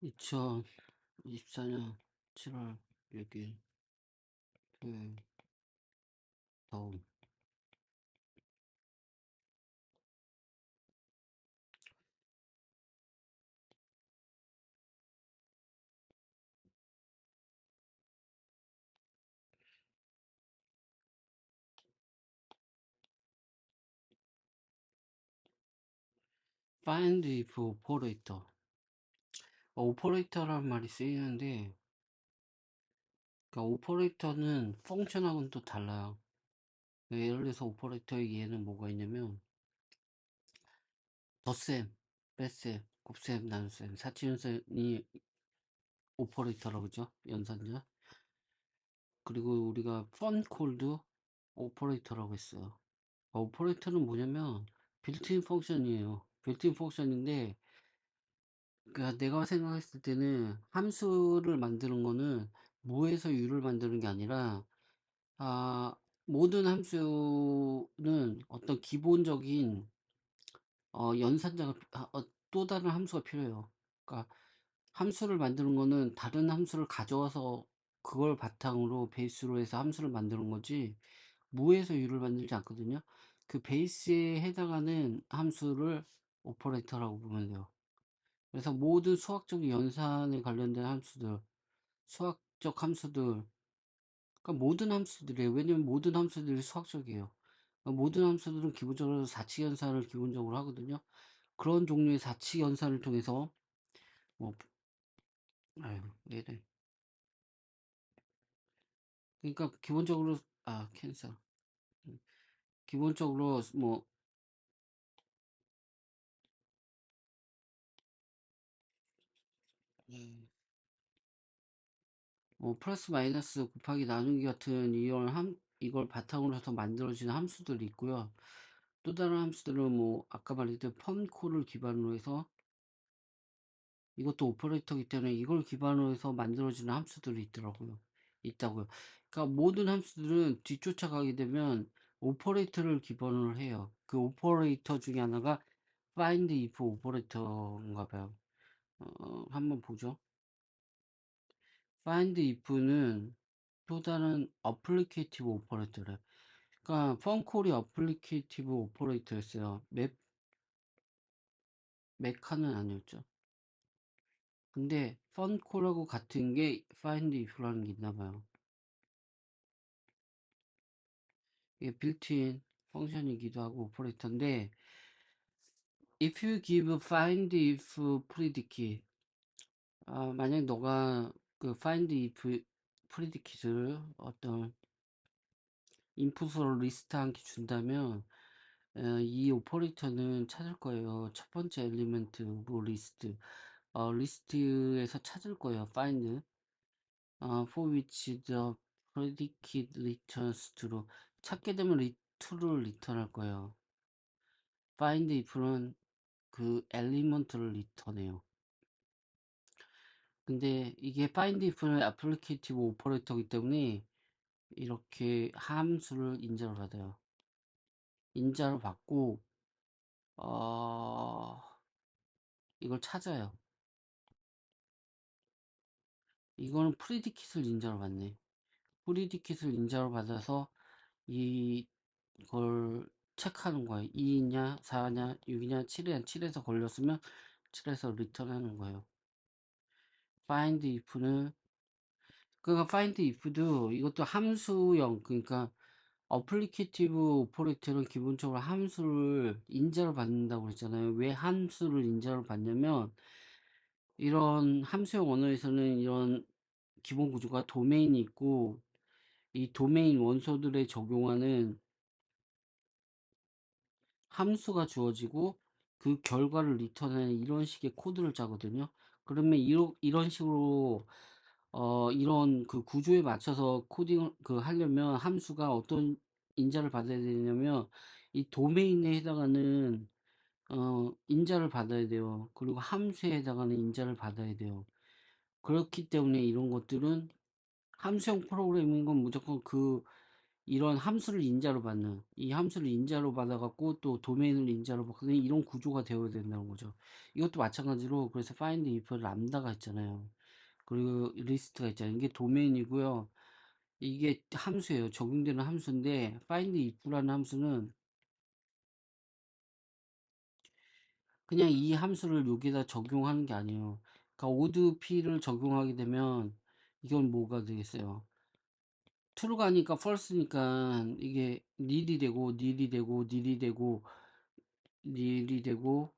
2024년 7월 6일 토요일 다음 find if operator 오퍼레이터라는 말이 쓰이는데 그러니까 오퍼레이터는 펑션하고는 또 달라요. 예를 들어서 오퍼레이터의 예는 뭐가 있냐면 덧셈, 뺄셈, 곱셈, 나눗셈, 사치연산이 오퍼레이터라고 그러죠. 연산자. 그리고 우리가 펀콜도 오퍼레이터라고 했어요. 오퍼레이터는 뭐냐면 빌트인 펑션이에요. 빌트인 펑션인데 그러니까 내가 생각했을 때는 함수를 만드는 거는 무에서 유를 만드는 게 아니라 아, 모든 함수는 어떤 기본적인 연산자가 또 다른 함수가 필요해요. 그러니까 함수를 만드는 거는 다른 함수를 가져와서 그걸 바탕으로 베이스로 해서 함수를 만드는 거지 무에서 유를 만들지 않거든요. 그 베이스에 해당하는 함수를 오퍼레이터라고 보면 돼요. 그래서 모든 수학적 연산에 관련된 함수들, 수학적 함수들, 그러니까 모든 함수들이에요. 왜냐면 모든 함수들이 수학적이에요. 그러니까 모든 함수들은 기본적으로 사칙 연산을 기본적으로 하거든요. 그런 종류의 사칙 연산을 통해서 뭐 아유 얘를 그러니까 기본적으로 캔서 기본적으로 음, 플러스 마이너스 곱하기 나누기 같은 이걸 바탕으로 해서 만들어지는 함수들이 있고요. 또 다른 함수들은 뭐 아까 말했던 펌콜을 기반으로 해서 이것도 오퍼레이터이기 때문에 이걸 기반으로 해서 만들어지는 함수들이 있다고요. 그러니까 모든 함수들은 뒤쫓아가게 되면 오퍼레이터를 기반으로 해요. 그 오퍼레이터 중에 하나가 find if 오퍼레이터인가 봐요. 한번 보죠. find if는 또 다른 어플리케이티브 오퍼레이터래. 그러니까 펑콜이 어플리케이티브 오퍼레이터였어요. 메카는 아니었죠. 근데 펀콜하고 같은 게 find if라는 게 있나 봐요. 이게 빌트인 펑션이기도 하고 오퍼레이터인데 if you give find if predicate 만약 너가 그 find if predicate를 어떤 인풋으로 리스트 한 개 준다면 이 오퍼레이터는 찾을 거예요. 첫 번째 엘리먼트 뭐 리스트 리스트에서 찾을 거예요. find for which the predicate returns true. 찾게 되면 true를 리턴할 거예요. find if는 그 엘리먼트를 리턴해요. 근데 이게 find if는 애플리케이티브 오퍼레이터이기 때문에 이렇게 함수를 인자로 받아요. 인자로 받고 어, 이걸 찾아요. 이거는 프리디킷을 인자로 받네. 프리디킷을 인자로 받아서 이걸 체크하는 거예요. 2냐, 4냐, 6이냐, 7이냐, 7에서 걸렸으면 7에서 리턴하는 거예요. find if는 그러니까 find if도 이것도 함수형 그러니까 어플리케이티브 오퍼레이터는 기본적으로 함수를 인자로 받는다고 그랬잖아요. 왜 함수를 인자로 받냐면 이런 함수형 언어에서는 이런 기본 구조가 도메인이 있고 이 도메인 원소들에 적용하는 함수가 주어지고 그 결과를 리턴하는 이런 식의 코드를 짜거든요. 그러면 이런 식으로 이런 그 구조에 맞춰서 코딩을 하려면 함수가 어떤 인자를 받아야 되냐면 이 도메인에 해당하는 인자를 받아야 돼요. 그리고 함수에 해당하는 인자를 받아야 돼요. 그렇기 때문에 이런 것들은 함수형 프로그래밍은 무조건 이런 함수를 인자로 받는, 이 함수를 인자로 받아갖고 또 도메인을 인자로 받거든요. 이런 구조가 되어야 된다는 거죠. 이것도 마찬가지로 그래서 find if 람다가 있잖아요. 그리고 리스트가 있잖아요. 이게 도메인이고요. 이게 함수예요. 적용되는 함수인데 find if라는 함수는 그냥 이 함수를 여기다 적용하는 게 아니에요. 그러니까 odd p를 적용하게 되면 이건 뭐가 되겠어요? true가 아니까 false니까 이게 nil이 되고 nil이 되고 nil이 되고 nil이 되고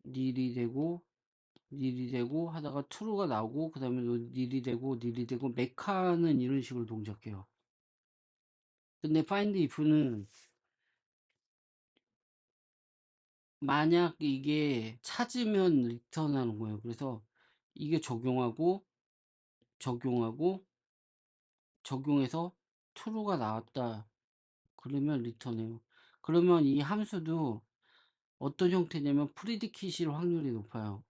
nil이 되고 nil이 되고 하다가 true가 나오고 그 다음에 nil이 되고 nil이 되고 메카는 이런 식으로 동작해요. 근데 find if는 만약 이게 찾으면 리턴하는 거예요. 그래서 이게 적용하고 적용해서 true가 나왔다. 그러면 리턴해요. 그러면 이 함수도 어떤 형태냐면 프리디킷일 확률이 높아요.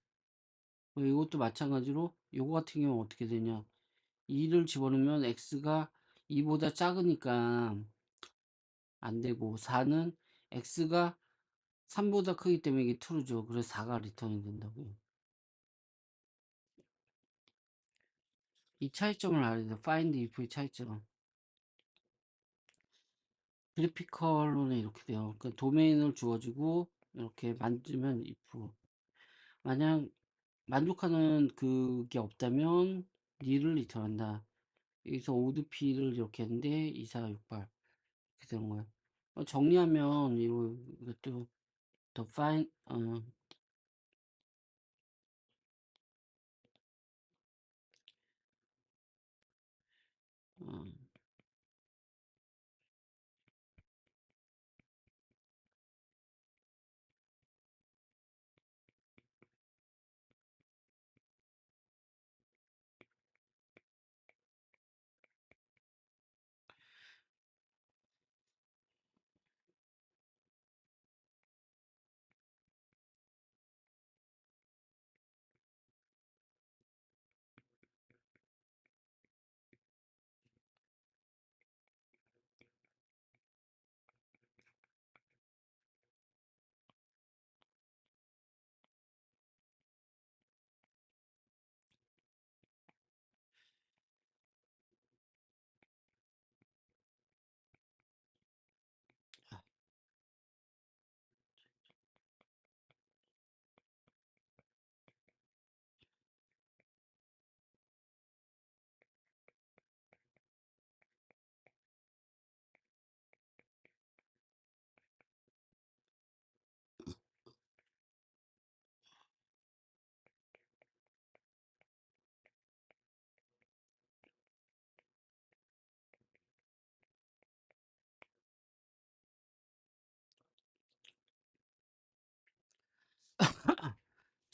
이것도 마찬가지로 요거 같은 경우는 어떻게 되냐. 2를 집어넣으면 x가 2보다 작으니까 안 되고 4는 x가 3보다 크기 때문에 이게 true죠. 그래서 4가 리턴이 된다고요. 이 차이점을 알아야 돼요. find if의 차이점. 그래피컬로는 이렇게 돼요. 그 도메인을 주어지고 이렇게 만들면 if. 만약 만족하는 그게 없다면 nil을 리턴한다. 여기서 오드피를 이렇게 했는데 2, 4, 6, 8 이렇게 되는 거예요. 정리하면 이것도 더 fine 어,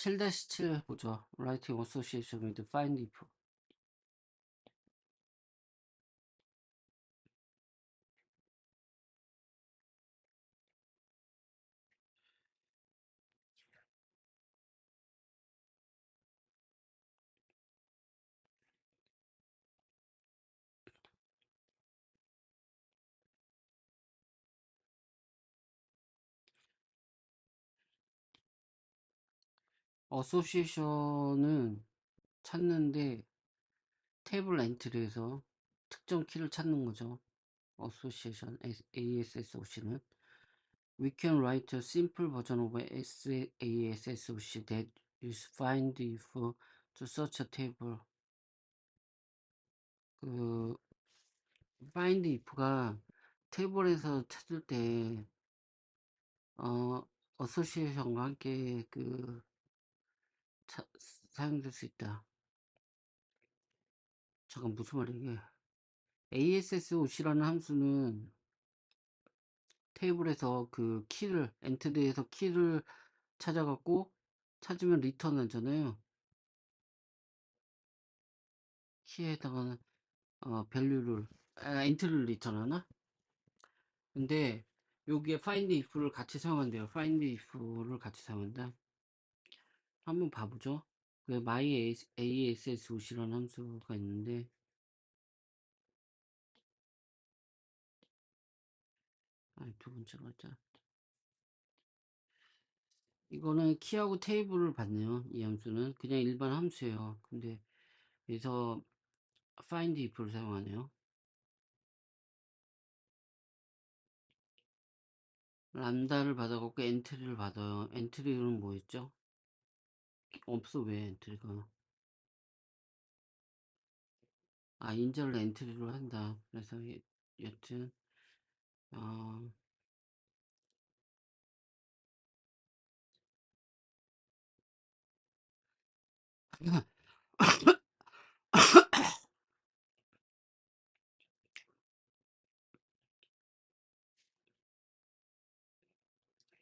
칠 7-7 보죠. Writing Association with Find If. Association은 찾는데 테이블 엔트리에서 특정 키를 찾는 거죠. Association, ASSOC는 We can write a simple version of ASSOC that use find if to search a table. 그 find if가 테이블에서 찾을 때 어소시에이션과 함께 사용될 수 있다. 잠깐 무슨 말이야 이게? ASSOC라는 함수는 테이블에서 그 키를 엔트리에서 키를 찾아갖고 찾으면 리턴 하잖아요. 키에 해당하는 밸류를 엔트리를 리턴하나? 근데 여기에 find if를 같이 사용한대요. find if를 같이 사용한다. 한번 봐보죠. 그 my ASSOC라는 함수가 있는데 아니, 두 번째 글자. 이거는 키하고 테이블을 받네요. 이 함수는 그냥 일반 함수예요. 근데 여기서 find if를 사용하네요. 람다를 받아갖고 엔트리를 받아요. 엔트리는 뭐였죠? 없어. 왜 엔트리가? 아, 인절을 엔트리로 한다. 그래서 여튼 어,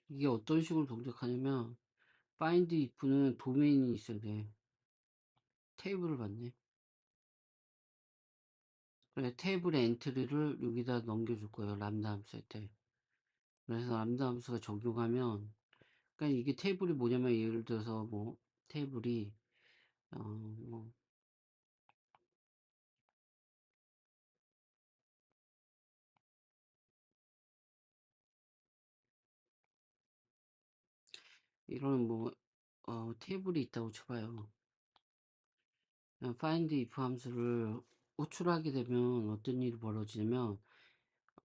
이게 어떤 식으로 동작하냐면 find if는 도메인이 있어야 돼. 테이블을 받네. 그래, 테이블의 엔트리를 여기다 넘겨줄 거예요. 람다 함수한테. 그래서 람다 함수가 적용하면, 그러니까 이게 테이블이 뭐냐면 예를 들어서 뭐 테이블이 뭐 이런 뭐 테이블이 있다고 쳐봐요. find if 함수를 호출하게 되면 어떤 일이 벌어지냐면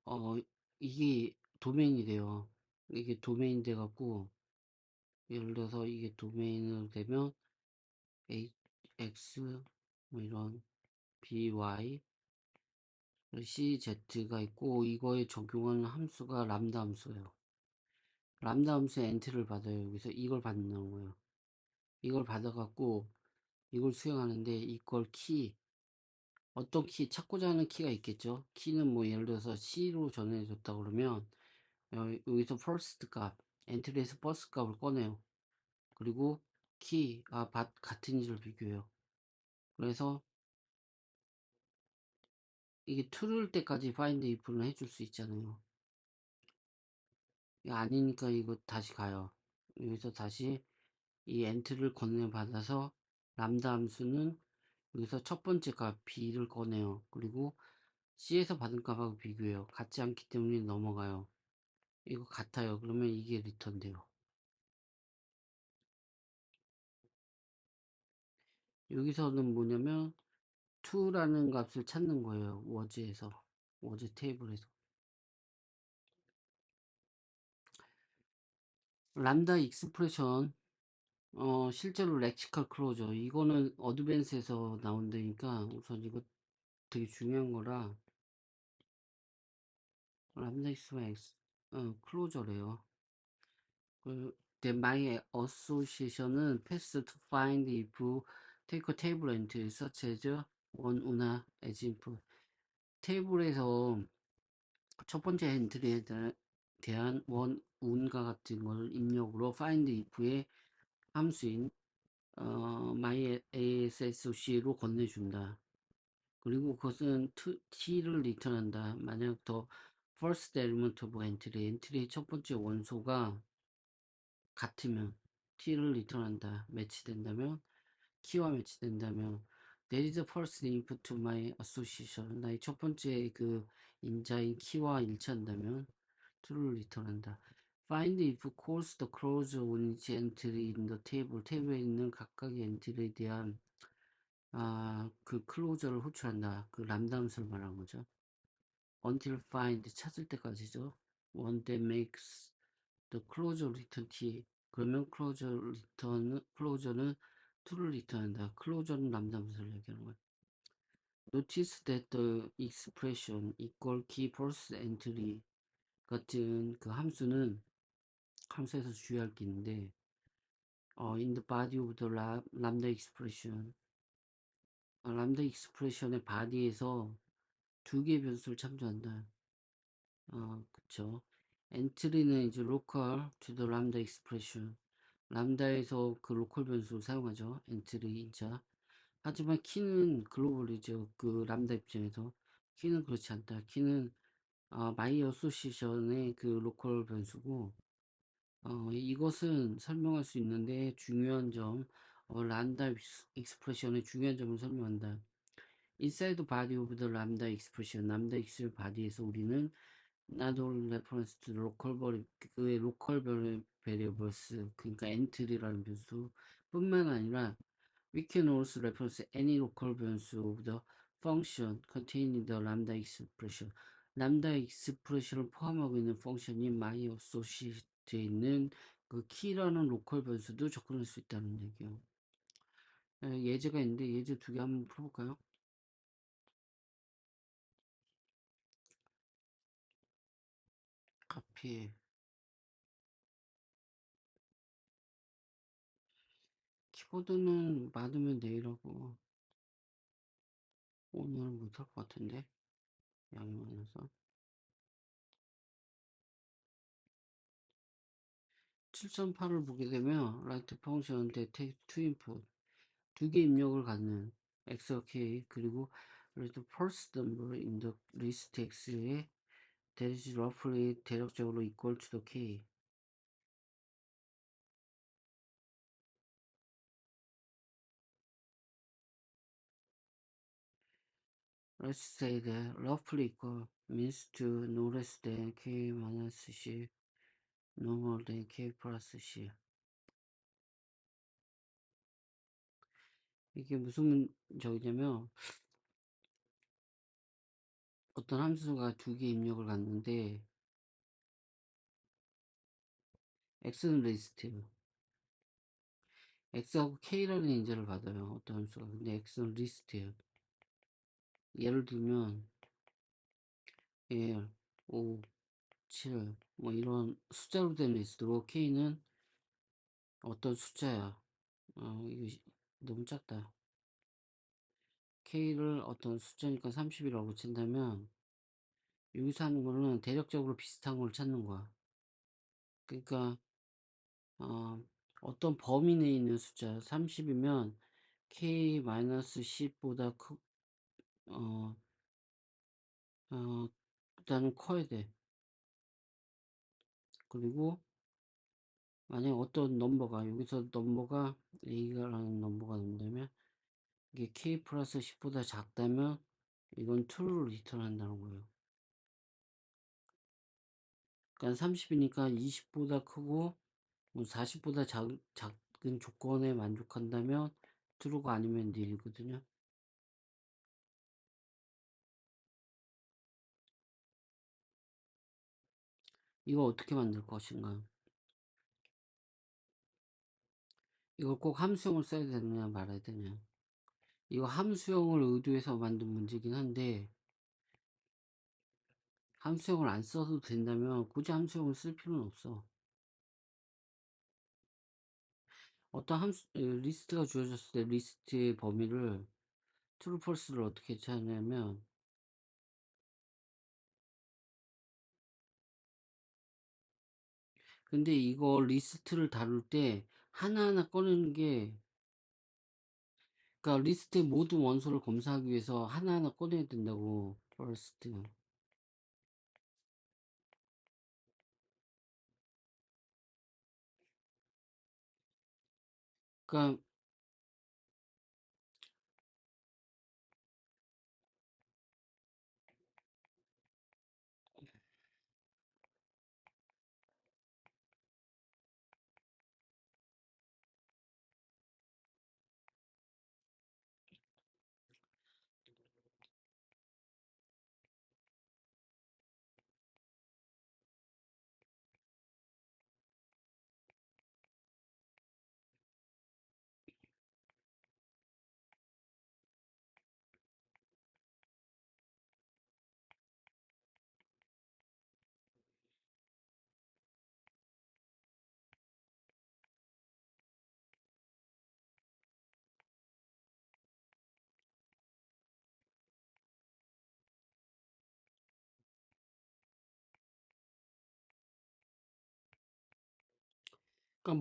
어 이게 도메인이 돼요. 이게 도메인 돼 갖고 예를 들어서 이게 도메인으로 되면 x 뭐 이런 by CZ가 있고 이거에 적용하는 함수가 람다 함수예요. 람다 함수의 엔트리를 받아요. 여기서 이걸 받는 거예요. 이걸 받아갖고 이걸 수행하는데 이걸 키 어떤 키 찾고자 하는 키가 있겠죠. 키는 뭐 예를 들어서 C로 전해줬다 그러면 여기서 first 값 엔트리에서 first 값을 꺼내요. 그리고 키가 같은지를 비교해요. 그래서 이게 true일 때까지 find if는 해줄 수 있잖아요. 아니니까 이거 다시 가요. 여기서 다시 이 엔트를 건네 받아서 람다 함수는 여기서 첫 번째 값 b를 꺼내요. 그리고 c에서 받은 값하고 비교해요. 같지 않기 때문에 넘어가요. 이거 같아요. 그러면 이게 리턴 돼요. 여기서는 뭐냐면 to라는 값을 찾는 거예요. 워즈에서 워즈 테이블에서 람다 익스프레션 실제로 렉시컬 클로저 이거는 어드밴스에서 나온다니까 우선 이거 되게 중요한 거라 람다 익스 클로저래요. 그 then my association은 pass to find if take a table entry such as one una as if 테이블에서 첫 번째 엔트리에 대한 원 운과 같은 걸 입력으로 find if의 함수인 my associ로 건네준다. 그리고 그것은 t를 리턴한다. 만약 더 first element of entry 엔트리의 첫 번째 원소가 같으면 t를 리턴한다. 매치된다면 키와 매치된다면 there is a first input to my association 나의 첫 번째 그 인자인 키와 일치한다면 true를 리턴한다. find if calls the clause on each entry in the table 테이블에 있는 각각의 엔트리에 대한 그 클로저를 호출한다. 그 람다 함수를 말하는 거죠. until find 찾을 때까지죠. one that makes the closure return t 그러면 클로저는 true를 리턴한다. 클로저는 람다 함수를 얘기하는 거야. notice that the expression equal key first entry 같은 그 함수는 함수에서 주의할 게 있는데 in the body of the lambda expression 람다 익스프레션의 바디에서 두 개의 변수를 참조한다. 그쵸. 엔트리는 이제 local to the lambda expression. 람다에서 그 로컬 변수를 사용하죠. 엔트리 인자. 하지만 키는 글로벌이죠. 그 람다 입장에서. 키는 그렇지 않다. 키는 마이 어소시션의 그 로컬 변수고, 이것은 설명할 수 있는데 중요한 점, 람다 익스프레션의 중요한 점을 설명한다. inside body of the lambda expression, 람다 익스프레션 바디에서 우리는 not only reference to local 그의 local variables, 그러니까 entry라는 변수 뿐만 아니라 we can also reference any local 변수 of the function containing the lambda expression. 람다 익스프레션을 포함하고 있는 펑션이 많이 associated 있는 그 key라는 로컬 변수도 접근할 수 있다는 얘기요. 예제가 있는데 예제 두 개 한번 풀어볼까요? 카피. 키보드는 받으면 내일 하고 오늘은 못할 것 같은데 양이 많아서. 7.8을 보게 되면 write function that takes two input 두 개 입력을 갖는 xk 그리고 그래도 first number in the list x에 that is roughly 대략적으로 equal to the k. Let's say that roughly equal means to no less than k minus c, no more than k plus c. 이게 무슨 저기냐면 어떤 함수가 두 개 입력을 갖는데 x는 리스트, x하고 k라는 인자를 받아요. 어떤 함수가. 근데 x는 리스트예요. 예를 들면 1, 5, 7, 뭐 이런 숫자로 된 리스트고 k는 어떤 숫자야. 이거 너무 작다. k를 어떤 숫자니까 30이라고 친다면 여기서 하는 거는 대략적으로 비슷한 걸 찾는 거야. 그러니까 어떤 범위 내에 있는 숫자 30이면 k-10보다 일단은 커야 돼. 그리고 만약 어떤 넘버가 여기서 넘버가 a라는 넘버가 된다면 이게 k 플러스 10보다 작다면 이건 true를 리턴한다는 거예요. 그러니까 30이니까 20보다 크고 40보다 작은 조건에 만족한다면 true가 아니면 nil이거든요. 이거 어떻게 만들 것인가? 이걸 꼭 함수형을 써야 되느냐 말아야 되냐? 이거 함수형을 의도해서 만든 문제긴 한데 함수형을 안 써도 된다면 굳이 함수형을 쓸 필요는 없어. 어떤 리스트가 주어졌을 때 리스트의 범위를 true, false를 어떻게 찾냐면 근데 이거 리스트를 다룰 때 하나하나 꺼내는 게 그러니까 리스트의 모든 원소를 검사하기 위해서 하나하나 꺼내야 된다고 first. 그러니까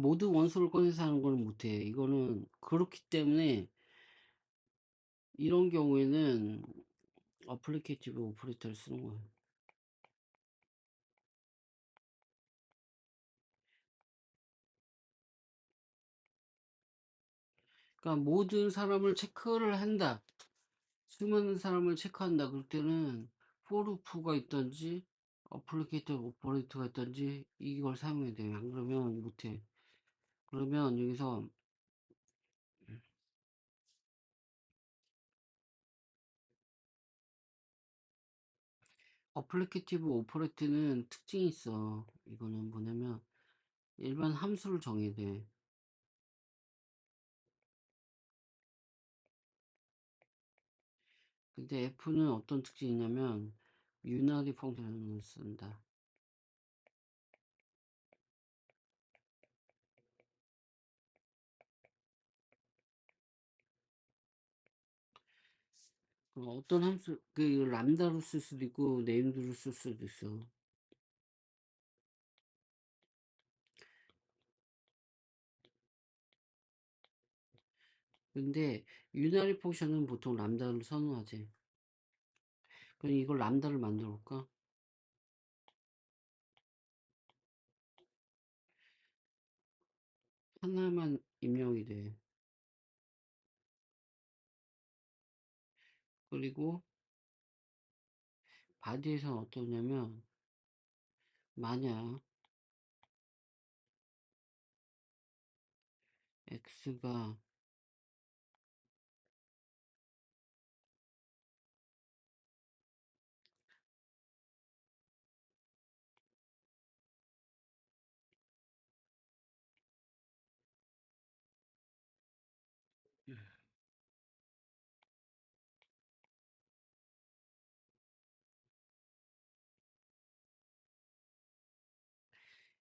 모든 원소를 꺼내서 하는 걸 못해. 이거는 그렇기 때문에 이런 경우에는 어플리케이티브 오퍼레이터를 쓰는 거예요. 그러니까 모든 사람을 체크를 한다. 수많은 사람을 체크한다. 그럴 때는 for loop가 있든지 어플리케이터 오퍼레이터가 있던지 이걸 사용해야 돼. 안 그러면 못해. 그러면 여기서 어플리케이티브 오퍼레이트는 특징이 있어. 이거는 뭐냐면 일반 함수를 정해야 돼. 근데 F는 어떤 특징이 있냐면 유나리 펑션을 쓴다. 어떤 함수, 그 람다로 쓸 수도 있고 네임드로 쓸 수도 있어. 근데 유나리 펑션은 보통 람다를 선호하지. 그럼 이걸 람다를 만들어 볼까? 하나만 입력이 돼. 그리고 바디에서는 어떠냐면 만약 x가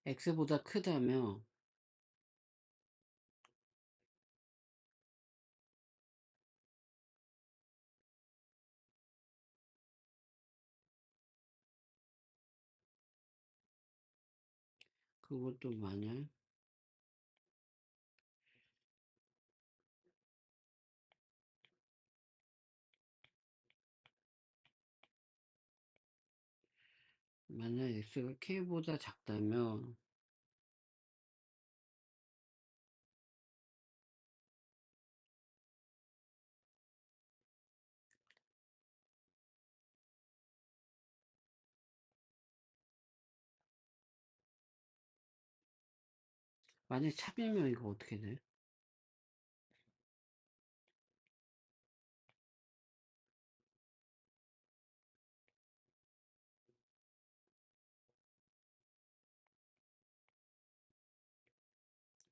x보다 크다면 그것도 만약 x가 k보다 작다면 만약 차비면 이거 어떻게 돼?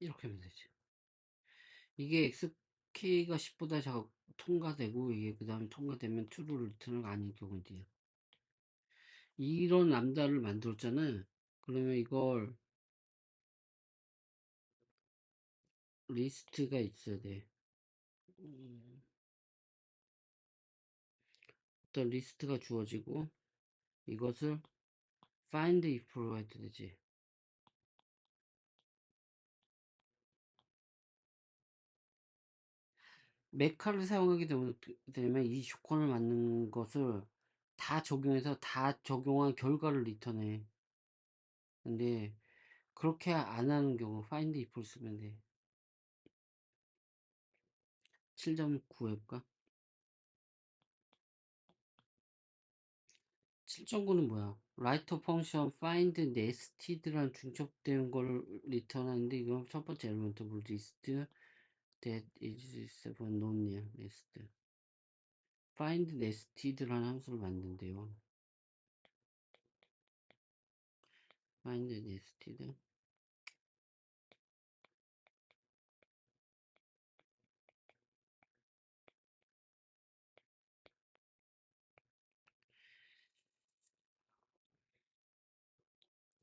이렇게 하면 되지. 이게 xk가 10보다 통과되고 이게 그 다음에 통과되면 true를 리턴을 아닌 경우인데요. 이런 람다를 만들었잖아. 그러면 이걸 리스트가 있어야 돼. 어떤 리스트가 주어지고 이것을 find if로 해도 되지. 메카를 사용하게 되면 이 조건을 맞는 것을 다 적용해서 다 적용한 결과를 리턴해. 근데 그렇게 안 하는 경우 find if를 쓰면 돼. 7.9 해볼까? 7.9는 뭐야? write 펑션 find nested라는 중첩된 걸 리턴하는데 이건 첫 번째 엘리먼트 물 list that is seven known nest. find nested라는 함수를 만든대요. find nested.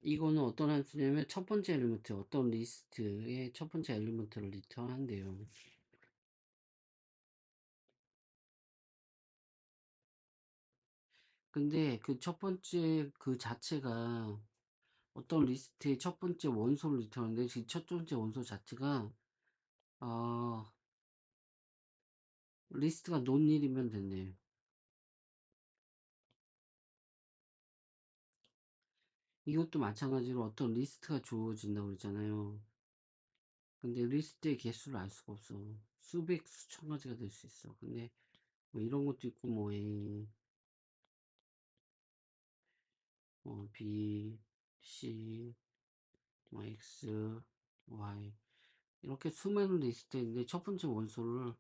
이거는 어떤 함수냐면 첫 번째 엘리먼트, 어떤 리스트의 첫 번째 엘리먼트를 리턴한대요. 근데 그 첫 번째 그 자체가 어떤 리스트의 첫 번째 원소를 리턴하는데 그 첫 번째 원소 자체가 어, 리스트가 논일이면 됐네. 이것도 마찬가지로 어떤 리스트가 주어진다고 그랬잖아요. 근데 리스트의 개수를 알 수가 없어. 수백, 수천 가지가 될 수 있어. 근데 뭐 이런 것도 있고 뭐 B, C, 뭐 X, Y 이렇게 수많은 리스트인데 첫 번째 원소를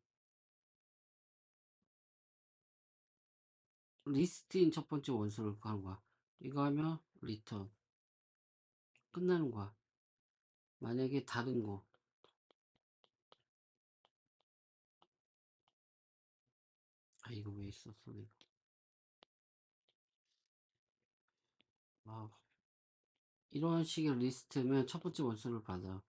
리스트인 첫 번째 원소를 구하는 거야. 이거 하면 리턴 끝나는 거야. 만약에 다른 거 이거 왜 있었어 내가 이런 식의 리스트면 첫 번째 원소를 받아.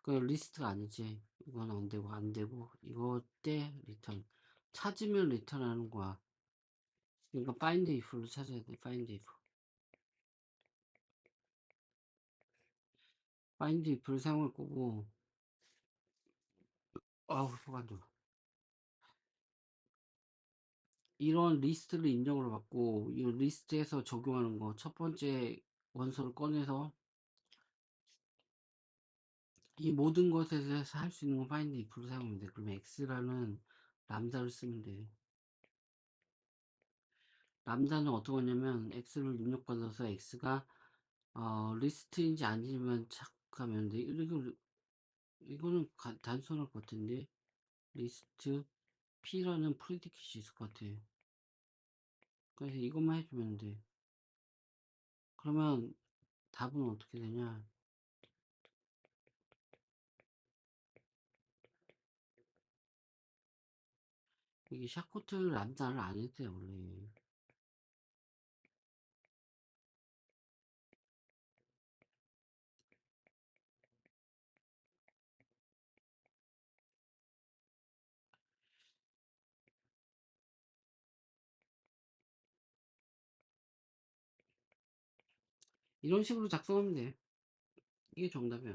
그 리스트가 아니지. 이건 안 되고 안 되고 이거 때 리턴 찾으면 리턴하는 거야. 그러니까 find if를 찾아야 돼. find if를 사용할 거고 속안 좋아. 이런 리스트를 인정을 받고 이 리스트에서 적용하는 거 첫 번째 원소를 꺼내서 이 모든 것에 대해서 할 수 있는 건 find if를 사용하면 돼. 그러면 x라는 람다를 쓰면 돼. 람다는 어떻게 하냐면 x를 입력받아서 x가 리스트인지 아니면 착하면 돼. 이거는 단순할 것 같은데 리스트 p라는 프리디켓이 있을 것 같아. 그래서 이것만 해주면 돼. 그러면 답은 어떻게 되냐? 이게 샤코트 람다를 안 했대 원래. 이런 식으로 작성하면 돼. 이게 정답이야.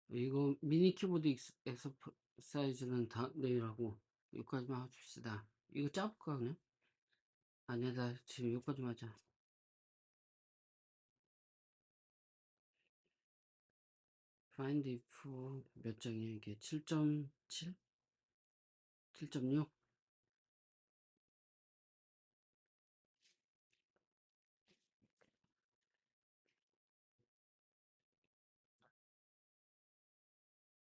이거 미니 키보드 엑서사이즈는 다 내일하고 여기까지만 해줍시다. 이거 짜볼까 그냥? 아니야 나 지금 여기까지만 하자. find if 몇 장이야 이게 7.7? 7.6?